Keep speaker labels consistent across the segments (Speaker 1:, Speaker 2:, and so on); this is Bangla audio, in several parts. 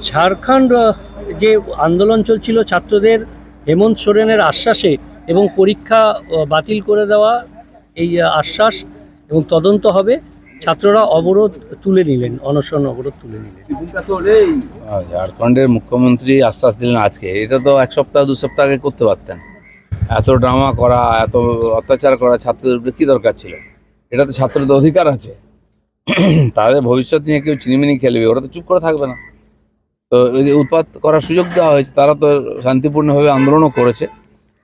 Speaker 1: ঝাড়খণ্ড যে আন্দোলন চলছিল ছাত্রদের, হেমন্ত সোরেনের আশ্বাসে এবং পরীক্ষা বাতিল করে দেওয়া, এই আশ্বাস এবং তদন্ত হবে, ছাত্ররা অবরোধ তুলে নিলেন, অনশন অবরোধ তুলে নিলেন।
Speaker 2: ঝাড়খণ্ডের মুখ্যমন্ত্রী আশ্বাস দিলেন আজকে, এটা তো এক সপ্তাহ দু সপ্তাহ আগে করতে পারতেন। এত ড্রামা করা, এত অত্যাচার করা ছাত্রদের উপরে কী দরকার ছিল? এটা তো ছাত্রদের অধিকার আছে, তাদের ভবিষ্যৎ নিয়ে কেউ চিনিমিনি খেলবে, ওরা তো চুপ করে থাকবে না। তো এই যে উৎপাত করার সুযোগ দেওয়া হয়েছে, তারা তো শান্তিপূর্ণভাবে আন্দোলনও করেছে।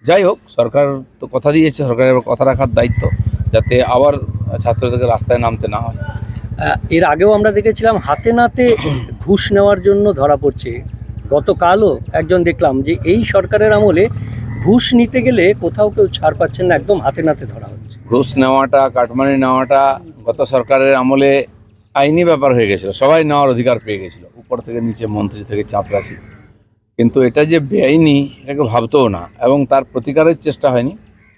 Speaker 2: যাই হোক, সরকার তো কথা দিয়েছে, সরকারের কথা রাখার দায়িত্ব, যাতে আবার ছাত্রদেরকে রাস্তায় নামতে না হয়।
Speaker 1: এর আগেও আমরা দেখেছিলাম হাতে নাতে ঘুষ নেওয়ার জন্য ধরা পড়ছে। গতকালও একজন দেখলাম যে এই সরকারের আমলে ঘুষ নিতে গেলে কোথাও কেউ ছাড় পাচ্ছেন না, একদম হাতে নাতে ধরা হচ্ছে।
Speaker 2: ঘুষ নেওয়াটা, কাটমানি নেওয়াটা গত সরকারের আমলে আইনি ব্যাপার হয়ে গেছিলো, সবাই নেওয়ার অধিকার পেয়ে গেছিলো, উপর থেকে নিচে, মন্ত্রী থেকে চাপরাশি। কিন্তু এটা যে বেআইনি, এটাকে ভাবতেও না, এবং তার প্রতিকারের চেষ্টা হয়নি।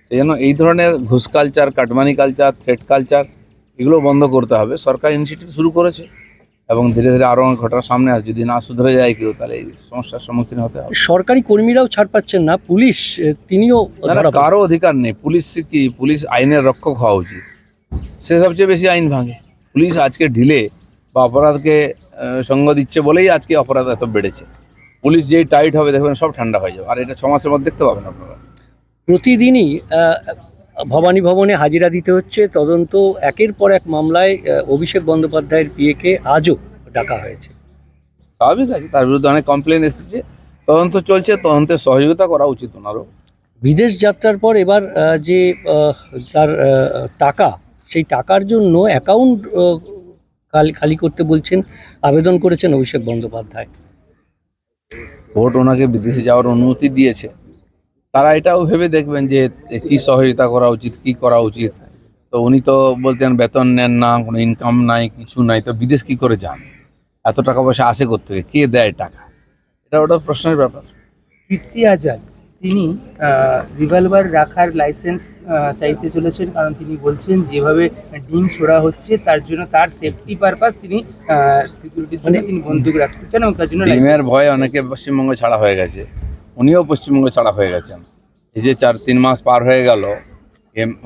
Speaker 2: সেই জন্য এই ধরনের ঘুষ culture, cut money culture, threat culture, এগুলো বন্ধ করতে হবে। সরকার ইনিশিয়েটিভ শুরু করেছে এবং ধীরে ধীরে আরও অনেক ঘটনা সামনে আসে। যদি না শুধরে যায় কেউ, তাহলে এই সমস্যার সম্মুখীন হতে হবে।
Speaker 1: সরকারি কর্মীরাও ছাড় পাচ্ছেন না, পুলিশ তিনিও ধরা পড়েন।
Speaker 2: কারো অধিকার নেই। পুলিশ কি, পুলিশ আইনের রক্ষক হওয়া উচিত, সে সবচেয়ে বেশি আইন ভাঙে। পুলিশ আজকে ঢিলে বা অপরাধকে সঙ্গ দিচ্ছে বলেই আজকে অপরাধ এত বেড়েছে। পুলিশ যেই টাইট হবে, দেখবেন সব ঠান্ডা হয়ে যাবে, আর এটা 6 মাসের মধ্যে দেখতে পাবেন আপনারা।
Speaker 1: প্রতিদিনই ভবানী ভবনে হাজিরা দিতে হচ্ছে। তদন্ত একের পর এক মামলায় অভিষেক বন্দ্যোপাধ্যায়ের পিএকে আজও ডাকা হয়েছে।
Speaker 2: স্বাভাবিক আছে, তার বিরুদ্ধে অনেক কমপ্লেন এসেছে, তদন্ত চলছে, তদন্তে সহযোগিতা করা উচিত ওনারও।
Speaker 1: বিদেশ যাত্রার পর এবার যে তার টাকা, সেই টাকার জন্য অ্যাকাউন্ট খালি করতে বলছেন, আবেদন করেছেন অভিষেক বন্দ্যোপাধ্যায়।
Speaker 2: কোর্ট ওনাকে বিদেশে যাওয়ার অনুমতি দিয়েছে, তারা এটাও ভেবে দেখবেন যে কি সহযোগিতা করা উচিত, কি করা উচিত। তো উনি তো বলতেন বেতন নেন না, কোনো ইনকাম নাই, কিছু নাই, তো বিদেশ কি করে যান? এত টাকা পয়সা আসে কোত্থেকে, কে দেয় টাকা? এটা ওটা প্রশ্নের ব্যাপার।
Speaker 3: কীর্তি আজাদ তিনি রিভলভার রাখার লাইসেন্স চাইতে চলেছেন, কারণ তিনি বলছেন যেভাবে ডিম ছোড়া হচ্ছে তার জন্য, তার সেফটি পারপাস, তিনি সিকিউরিটির জন্য তিনি বন্দুক রাখতে চান এবং তার জন্য
Speaker 2: ডিমের ভয়ে অনেকে পশ্চিমবঙ্গে ছাড়া হয়ে গেছে, উনিও পশ্চিমবঙ্গে ছাড়া হয়ে গেছেন। এই যে 4-3 মাস পার হয়ে গেল,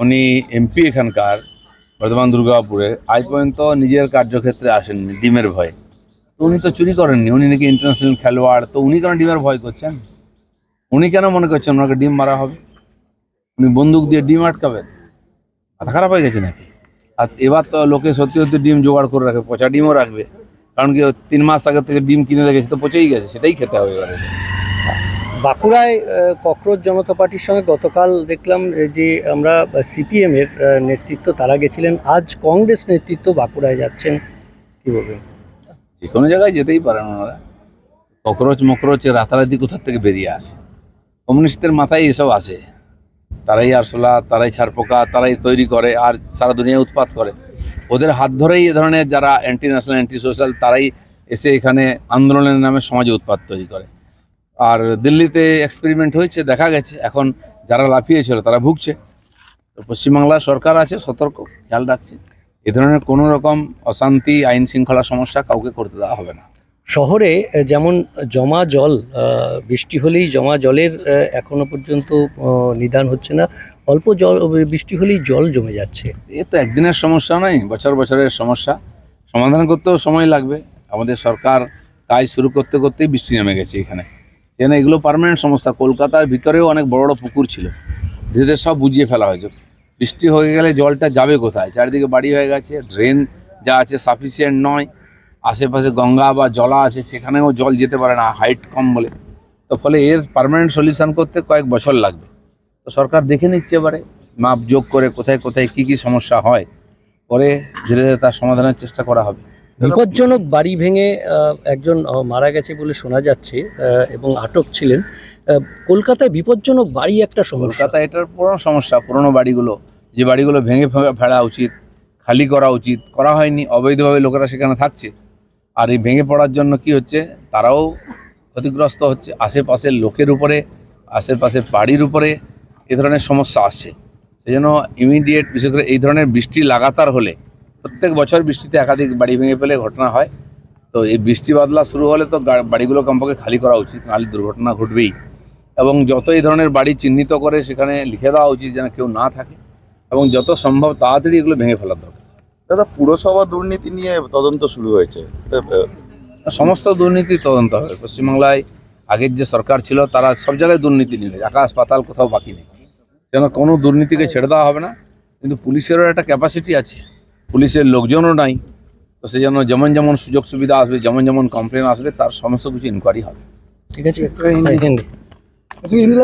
Speaker 2: উনি এমপি এখানকার বর্ধমান দুর্গাপুরে, আজ পর্যন্ত নিজের কার্যক্ষেত্রে আসেননি ডিমের ভয়ে। তো উনি তো চুরি করেননি, উনি নাকি ইন্টারন্যাশনাল খেলোয়াড়, তো উনি কেন ডিমের ভয় করছেন? উনি কেন মনে করছেন ওনাকে ডিম মারা হবে? উনি বন্দুক দিয়ে ডিম আটকাবেন? মাথা খারাপ হয়ে গেছে নাকি? আর এবার তো লোকে সত্যি সত্যি ডিম জোগাড় করে রাখে, পচা ডিমও রাখবে, কারণ কি 3 মাস আগে থেকে ডিম কিনে রেখেছে, তো পচেই গেছে, সেটাই খেতে হবে এবারে।
Speaker 1: বাঁকুড়ায় ককরোচ জনতা পার্টির সঙ্গে গতকাল দেখলাম যে আমরা সিপিএমের নেতৃত্ব তারা গেছিলেন, আজ কংগ্রেস নেতৃত্ব বাঁকুড়ায় যাচ্ছেন, কী বলবেন?
Speaker 2: যে কোনো জায়গায় যেতেই পারেন ওনারা। ককরোচ মকরোচ রাতারাতি কোথার থেকে বেরিয়ে আসে? কমিউনিস্টদের মাথায় এসব আসে, তারাই আরশোলা, তারাই ছারপোকা, তারাই তৈরি করে আর সারা দুনিয়ায় উৎপাত করে। ওদের হাত ধরেই এ ধরনের যারা অ্যান্টি ন্যাশনাল, অ্যান্টি সোশ্যাল, তারাই এসে এখানে আন্দোলনের নামে সমাজে উৎপাত তৈরি করে। আর দিল্লিতে এক্সপেরিমেন্ট হয়েছে, দেখা গেছে এখন যারা লাফিয়েছিল তারা ভুগছে। তো পশ্চিমবাংলার সরকার আছে সতর্ক, খেয়াল রাখছে, এ ধরনের কোনো রকম অশান্তি, আইন শৃঙ্খলা সমস্যা কাউকে করতে দেওয়া হবে না।
Speaker 1: শহরে যেমন জমা জল, বৃষ্টি হলেই জমা জলের এখনো পর্যন্ত নিদান হচ্ছে না, অল্প জল বৃষ্টি হলেই জল জমে যাচ্ছে।
Speaker 2: এ তো একদিনের সমস্যা নয়, বছর বছরের সমস্যা, সমাধান করতেও সময় লাগবে। আমাদের সরকার কাজ শুরু করতে করতেই বৃষ্টি নেমে গেছে এখানে, কেন এগুলো পার্মানেন্ট সমস্যা। কলকাতার ভিতরেও অনেক বড় বড় পুকুর ছিল, ধীরে ধীরে সব বুঝিয়ে ফেলা হয়েছে। বৃষ্টি হয়ে গেলে জলটা যাবে কোথায়? চারিদিকে বাড়ি হয়ে গেছে, ড্রেন যা আছে সাফিসিয়েন্ট নয়, আশেপাশে গঙ্গা বা জলা আছে, সেখানেও জল যেতে পারে না, হাইট কম বলে। তো ফলে এর পার্মানেন্ট সলিউশন করতে কয়েক বছর লাগবে। তো সরকার দেখে নিচ্ছে এবারে মাপ যোগ করে কোথায় কোথায় কী কী সমস্যা হয়, পরে ধীরে ধীরে তার সমাধানের চেষ্টা করা হবে।
Speaker 1: বিপজ্জনক বাড়ি ভেঙে একজন মারা গেছে বলে শোনা যাচ্ছে এবং আটক ছিলেন। কলকাতায় বিপজ্জনক বাড়ি একটা সমস্যা।
Speaker 2: কলকাতা এটার পুরনো সমস্যা। পুরনো বাড়িগুলো, যে বাড়িগুলো ভেঙে ফেলা উচিত, খালি করা উচিত, করা হয়নি, অবৈধভাবে লোকেরা সেখানে থাকছে। আর এই ভেঙে পড়ার জন্য কি হচ্ছে, তারাও ক্ষতিগ্রস্ত হচ্ছে, আশেপাশের লোকের উপরে, আশেপাশের বাড়ির উপরে এ ধরনের সমস্যা আসছে। সেই জন্য ইমিডিয়েট, বিশেষ করে এই ধরনের বৃষ্টি লাগাতার হলে, প্রত্যেক বছর বৃষ্টিতে একাধিক বাড়ি ভেঙে ফেলে ঘটনা হয়, তো এই বৃষ্টি বাদলা শুরু হলে তো বাড়িগুলো কমপক্ষে খালি করা উচিত, নাহলে দুর্ঘটনা ঘটবেই। এবং যত এই ধরনের বাড়ি চিহ্নিত করে সেখানে লিখে দেওয়া উচিত যেন কেউ না থাকে, এবং যত সম্ভব তাড়াতাড়ি এগুলো ভেঙে ফেলার দরকার।
Speaker 4: দাদা, পুরসভা দুর্নীতি নিয়ে তদন্ত শুরু হয়েছে।
Speaker 2: সমস্ত দুর্নীতি তদন্ত হবে। পশ্চিমবাংলায় আগের যে সরকার ছিল তারা সব জায়গায় দুর্নীতি নিয়ে গেছে, আকাশ পাতাল কোথাও বাকি নেই। যেন কোনো দুর্নীতিকে ছেড়ে দেওয়া হবে না, কিন্তু পুলিশেরও একটা ক্যাপাসিটি আছে, পুলিশের লোকজনও নাই। তো সে যেন যেমন যেমন সুযোগ সুবিধা আসবে, যেমন যেমন কমপ্লেন আসবে, তার সমস্ত কিছু ইনকোয়ারি হবে।
Speaker 1: ঠিক আছে, হিন্দি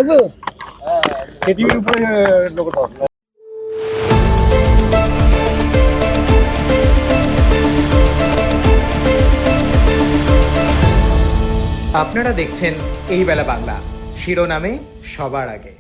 Speaker 5: আপনারা দেখছেন এই বেলা বাংলা, শিরোনামে সবার আগে।